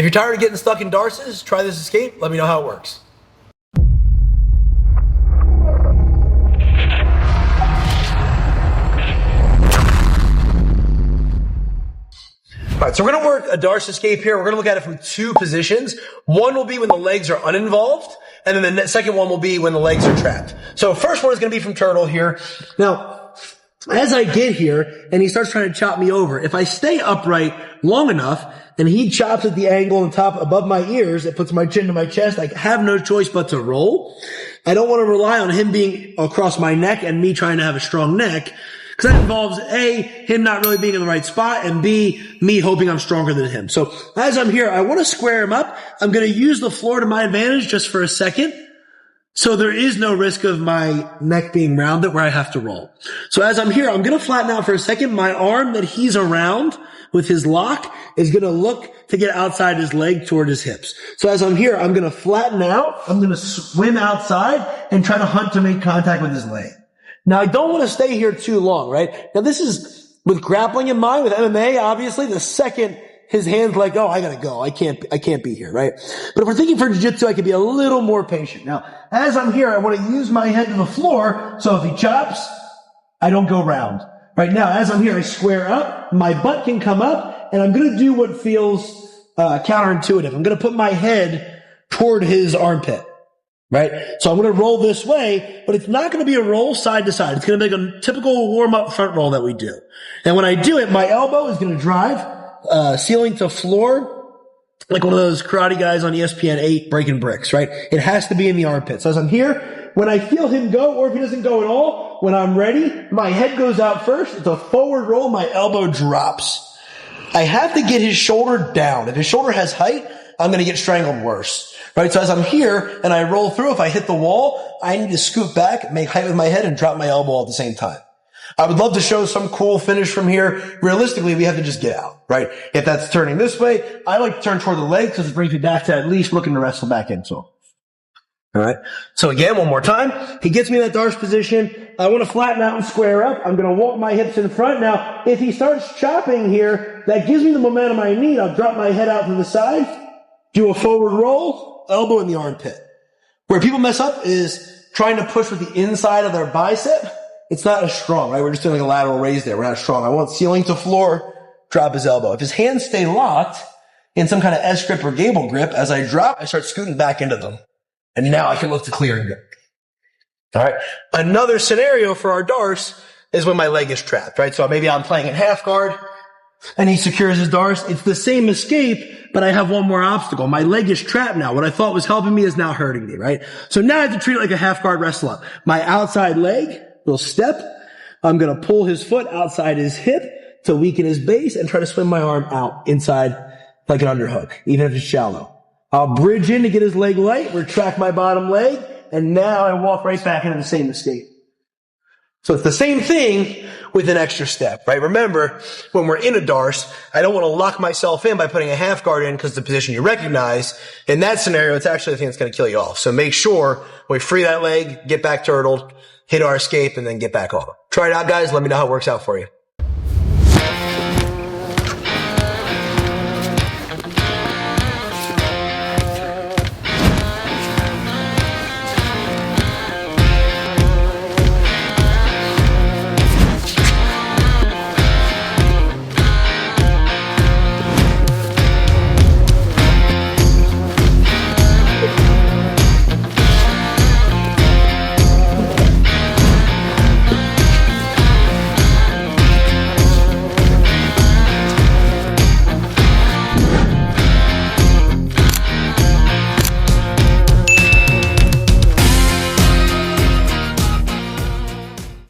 you're tired of getting stuck in Darces, try this escape. Let me know how it works. All right, so we're going to work a Darce escape here. We're going to look at it from two positions. One will be when the legs are uninvolved, and then the second one will be when the legs are trapped. So first one is going to be from turtle here. Now, as I get here and he starts trying to chop me over, if I stay upright long enough and he chops at the angle on top above my ears, it puts my chin to my chest, I have no choice but to roll. I don't want to rely on him being across my neck and me trying to have a strong neck, because that involves A, him not really being in the right spot, and B, me hoping I'm stronger than him. So as I'm here, I want to square him up. I'm going to use the floor to my advantage just for a second. So there is no risk of my neck being rounded where I have to roll. So as I'm here, I'm going to flatten out for a second. My arm that he's around with his lock is going to look to get outside his leg toward his hips. So as I'm here, I'm going to flatten out. I'm going to swim outside and try to hunt to make contact with his leg. Now, I don't want to stay here too long, right? Now, this is with grappling in mind, with MMA, obviously, the second his hand's like, oh, I gotta go. I can't be here, right? But if we're thinking for jiu-jitsu, I could be a little more patient. Now, as I'm here, I want to use my head to the floor, so if he chops, I don't go round. Right now, as I'm here, I square up, my butt can come up, and I'm gonna do what feels counterintuitive. I'm gonna put my head toward his armpit. Right? So I'm going to roll this way, but it's not going to be a roll side to side. It's going to be like a typical warm-up front roll that we do. And when I do it, my elbow is going to drive ceiling to floor like one of those karate guys on ESPN 8 breaking bricks, right? It has to be in the armpit. So as I'm here, when I feel him go, or if he doesn't go at all, when I'm ready, my head goes out first. It's a forward roll. My elbow drops. I have to get his shoulder down. If his shoulder has height, I'm going to get strangled worse. Right, so as I'm here and I roll through, if I hit the wall, I need to scoot back, make height with my head, and drop my elbow at the same time. I would love to show some cool finish from here. Realistically, we have to just get out, right? If that's turning this way, I like to turn toward the leg because it brings me back to at least looking to wrestle back into him. All right. So again, one more time. He gets me in that Darce position. I want to flatten out and square up. I'm going to walk my hips in front. Now, if he starts chopping here, that gives me the momentum I need. I'll drop my head out to the side, do a forward roll, elbow in the armpit. Where people mess up is trying to push with the inside of their bicep. It's not as strong, right? We're just doing like a lateral raise there. We're not strong. I want ceiling to floor, drop his elbow. If his hands stay locked in some kind of S grip or gable grip, as I drop, I start scooting back into them. And now I can look to clear and go. All right. Another scenario for our Darce is when my leg is trapped, right? So maybe I'm playing in half guard and he secures his Darce. It's the same escape, but I have one more obstacle. My leg is trapped now. What I thought was helping me is now hurting me, right? So now I have to treat it like a half guard wrestle up. My outside leg will step. I'm going to pull his foot outside his hip to weaken his base and try to swim my arm out inside like an underhook, even if it's shallow. I'll bridge in to get his leg light, retract my bottom leg, and now I walk right back into the same escape. So it's the same thing with an extra step, right? Remember, when we're in a Darce, I don't want to lock myself in by putting a half guard in because the position you recognize. In that scenario, it's actually the thing that's going to kill you off. So make sure we free that leg, get back turtled, hit our escape, and then get back on. Try it out, guys. Let me know how it works out for you.